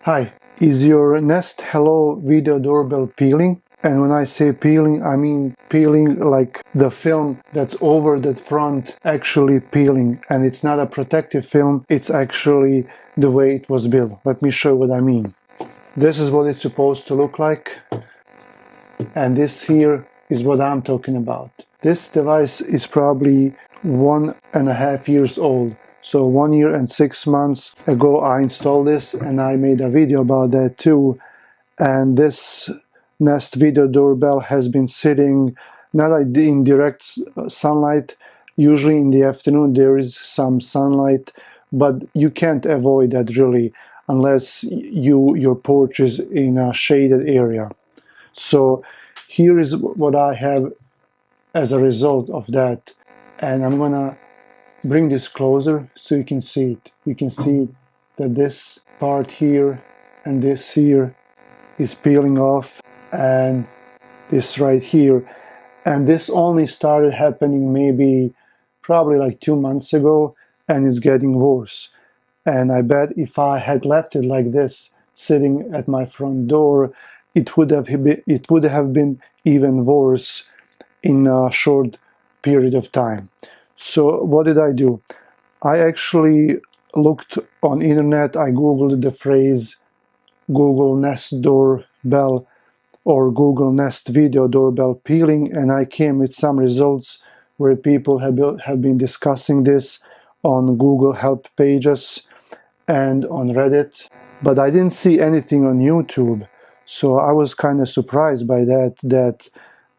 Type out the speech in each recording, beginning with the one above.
Hi, is your Nest Hello video doorbell peeling? And when I say peeling, I mean peeling like the film that's over the front actually peeling. And it's not a protective film, it's actually the way it was built. Let me show you what I mean. This is what it's supposed to look like. And this here is what I'm talking about. This device is probably 1.5 years old. So 1 year and 6 months ago I installed this and I made a video about that too. And this Nest video doorbell has been sitting not in direct sunlight. Usually in the afternoon there is some sunlight, but you can't avoid that really unless your porch is in a shaded area. So here is what I have as a result of that, and I'm gonna bring this closer so you can see it. You can see that this part here and this here is peeling off, and this right here, and this only started happening maybe probably like 2 months ago, and it's getting worse. And I bet if I had left it like this sitting at my front door, it would have been even worse in a short period of time. So what did I do? I actually looked on internet. I googled the phrase Google Nest doorbell or Google Nest video doorbell peeling, and I came with some results where people have been discussing this on Google help pages and on Reddit, but I didn't see anything on YouTube. So I was kind of surprised by that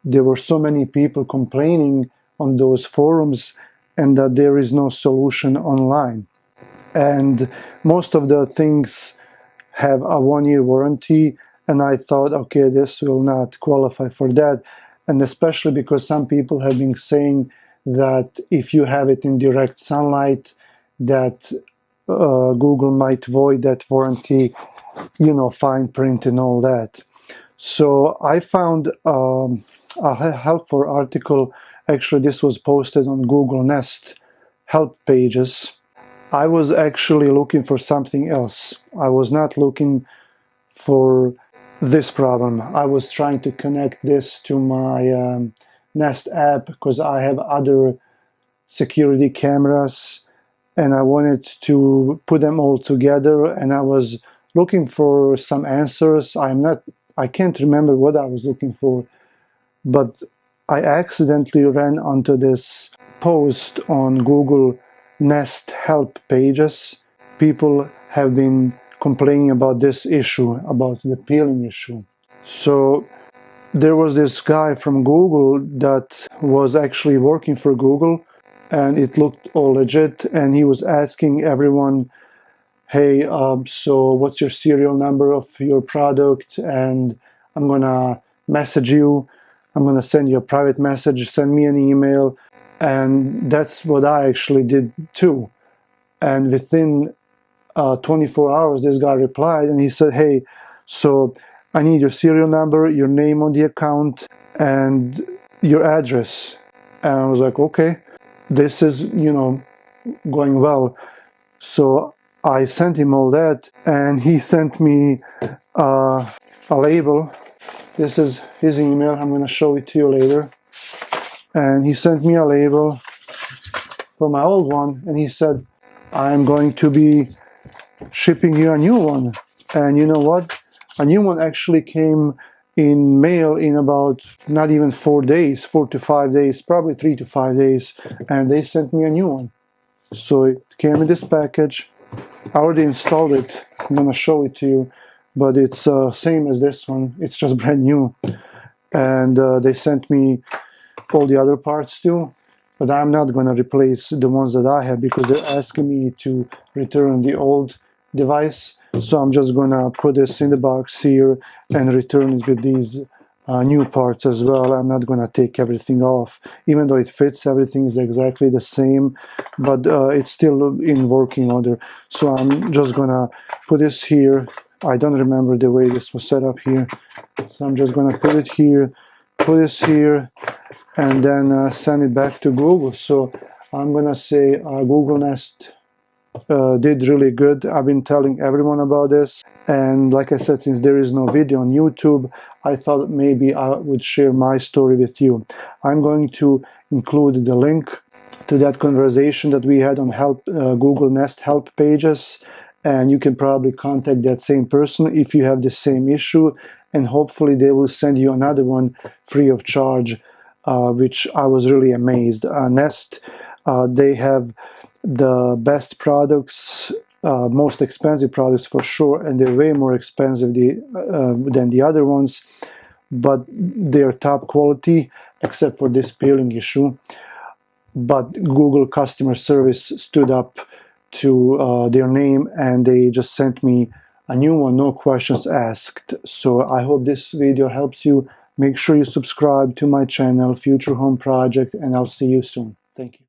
there were so many people complaining on those forums and that there is no solution online. And most of the things have a 1-year warranty, and I thought, okay, this will not qualify for that. And especially because some people have been saying that if you have it in direct sunlight, that Google might void that warranty, fine print and all that. So I found a helpful article. Actually, this was posted on Google Nest help pages. I was actually looking for something else. I was not looking for this problem. I was trying to connect this to my Nest app because I have other security cameras and I wanted to put them all together, and I was looking for some answers. I can't remember what I was looking for, but I accidentally ran onto this post on Google Nest help pages. People have been complaining about this issue, about the peeling issue. So there was this guy from Google that was actually working for Google, and it looked all legit, and he was asking everyone, hey, so what's your serial number of your product, and I'm gonna message you, I'm gonna send you a private message, send me an email. And that's what I actually did too. And within 24 hours this guy replied and he said, hey, so I need your serial number, your name on the account, and your address. And I was like, okay, this is going well. So I sent him all that, and he sent me a label. This is his email. I'm going to show it to you later. And he sent me a label for my old one, and he said, I'm going to be shipping you a new one. And you know what? A new one actually came in mail in about not even 4 days, 4 to 5 days, probably 3 to 5 days, and they sent me a new one. So it came in this package. I already installed it. I'm gonna show it to you, but it's same as this one. It's just brand new. And they sent me all the other parts too, but I'm not gonna replace the ones that I have because they're asking me to return the old device. So I'm just gonna put this in the box here and return it with these new parts as well. I'm not gonna take everything off, even though it fits. Everything is exactly the same, but it's still in working order. So I'm just gonna put this here. I don't remember the way this was set up here, so I'm just gonna put it here, put this here, and then send it back to Google. So I'm gonna say Google Nest did really good. I've been telling everyone about this, and like I said, since there is no video on YouTube, I thought maybe I would share my story with you. I'm going to include the link to that conversation that we had on Google Nest help pages, and you can probably contact that same person if you have the same issue, and hopefully they will send you another one free of charge, which I was really amazed. Nest, they have the best products, most expensive products for sure, and they're way more expensive than the other ones, but they're top quality except for this peeling issue. But Google customer service stood up to their name, and they just sent me a new one, no questions asked. So I hope this video helps you. Make sure you subscribe to my channel, Future Home Project, and I'll see you soon. Thank you.